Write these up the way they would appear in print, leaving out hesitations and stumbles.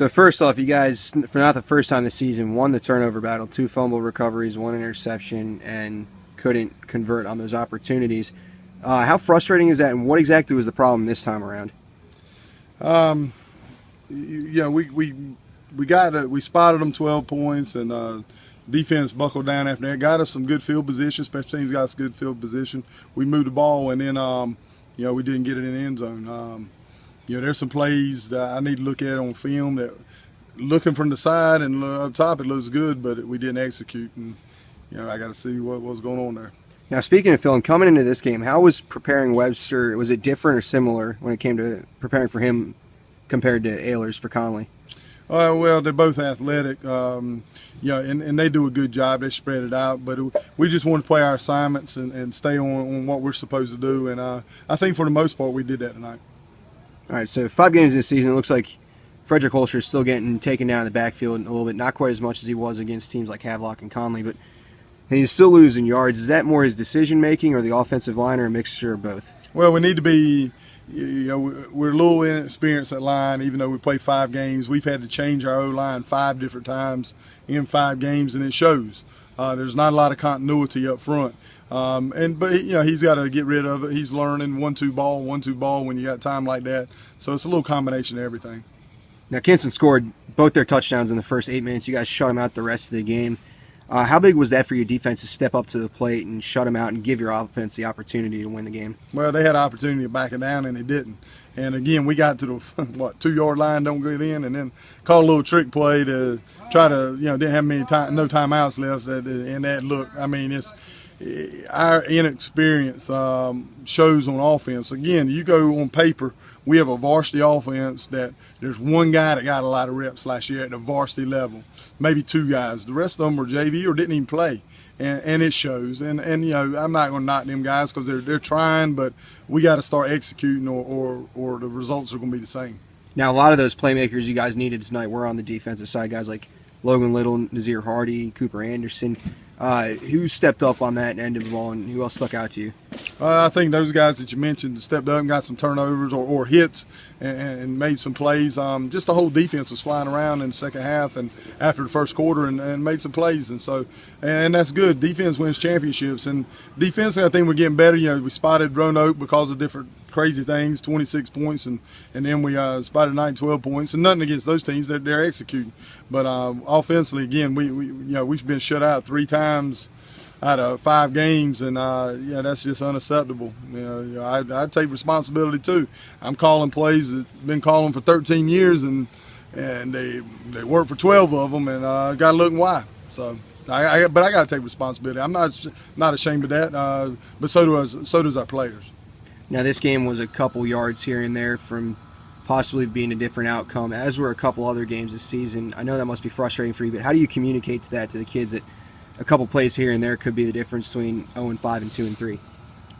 So first off, you guys, for not the first time this season, won the turnover battle, 2 fumble recoveries, 1 interception, and couldn't convert on those opportunities. How frustrating is that, and what exactly was the problem this time around? We spotted them 12 points, and defense buckled down after that. Got us some good field position. Special teams got us good field position. We moved the ball, and then we didn't get it in the end zone. There's some plays that I need to look at on film that, looking from the side and up top, it looks good, but we didn't execute, and I got to see what was going on there. Now, speaking of film, coming into this game, how was preparing Webster? Was it different or similar when it came to preparing for him compared to Ehlers for Conley? Well, they're both athletic, and they do a good job. They spread it out, but we just want to play our assignments and stay on what we're supposed to do, and I think for the most part we did that tonight. All right, so 5 games this season, it looks like Frederick Holscher is still getting taken down in the backfield a little bit, not quite as much as he was against teams like Havelock and Conley, but he's still losing yards. Is that more his decision-making or the offensive line, or a mixture of both? Well, we need to be, we're a little inexperienced at line, even though we play 5 games. We've had to change our O-line 5 different times in 5 games, and it shows. There's not a lot of continuity up front. But he's got to get rid of it. He's learning 1-2 ball when you got time like that. So it's a little combination of everything. Now, Kinston scored both their touchdowns in the first 8 minutes. You guys shut him out the rest of the game. How big was that for your defense to step up to the plate and shut him out and give your offense the opportunity to win the game? Well, they had an opportunity to back it down, and they didn't. And again, we got to the 2-yard line, don't get in, and then call a little trick play to try to, didn't have no timeouts left. And that look, I mean, it's our inexperience shows on offense. Again, you go on paper, we have a varsity offense that there's one guy that got a lot of reps last year at the varsity level, maybe 2 guys. The rest of them were JV or didn't even play, and it shows. And I'm not going to knock them guys because they're trying, but we got to start executing or the results are going to be the same. Now, a lot of those playmakers you guys needed tonight were on the defensive side, guys like Logan Little, Nazir Hardy, Cooper Anderson. Who stepped up on that end of the ball, and who else stuck out to you? I think those guys that you mentioned stepped up and got some turnovers or hits and made some plays. Just the whole defense was flying around in the second half and after the first quarter and made some plays. And that's good. Defense wins championships. And defensively, I think we're getting better. We spotted Roanoke because of different crazy things, 26 points, and then we spotted 9-12 points. And nothing against those teams. They're executing. But offensively, again, we've been shut out 3 times out of 5 games, and that's just unacceptable. I take responsibility too. I'm calling plays that been calling for 13 years, and they work for 12 of them, and got to look why. So, but I got to take responsibility. I'm not ashamed of that. But so does our players. Now, this game was a couple yards here and there from possibly being a different outcome, as were a couple other games this season. I know that must be frustrating for you, but how do you communicate to the kids that a couple plays here and there could be the difference between 0-5 and 2-3?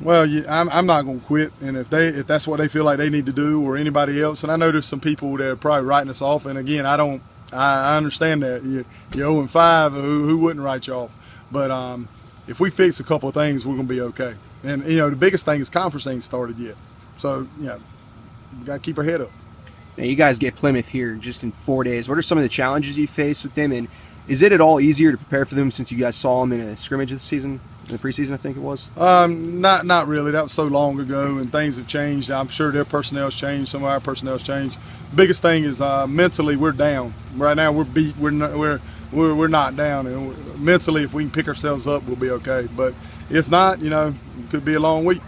Well, I'm not going to quit, and if that's what they feel like they need to do, or anybody else, and I know there's some people that are probably writing us off, and again, I understand that you're 0-5, who wouldn't write you off? But if we fix a couple of things, we're going to be okay. And the biggest thing is conference ain't started yet, so we got to keep our head up. Now, you guys get Plymouth here just in 4 days. What are some of the challenges you face with them, and is it at all easier to prepare for them since you guys saw them in a scrimmage this season, in the preseason, I think it was? Not really. That was so long ago, and things have changed. I'm sure their personnel's changed. Some of our personnel's changed. The biggest thing is mentally we're down. Right now we're beat. We're not down, and mentally if we can pick ourselves up, we'll be okay. But if not, it could be a long week.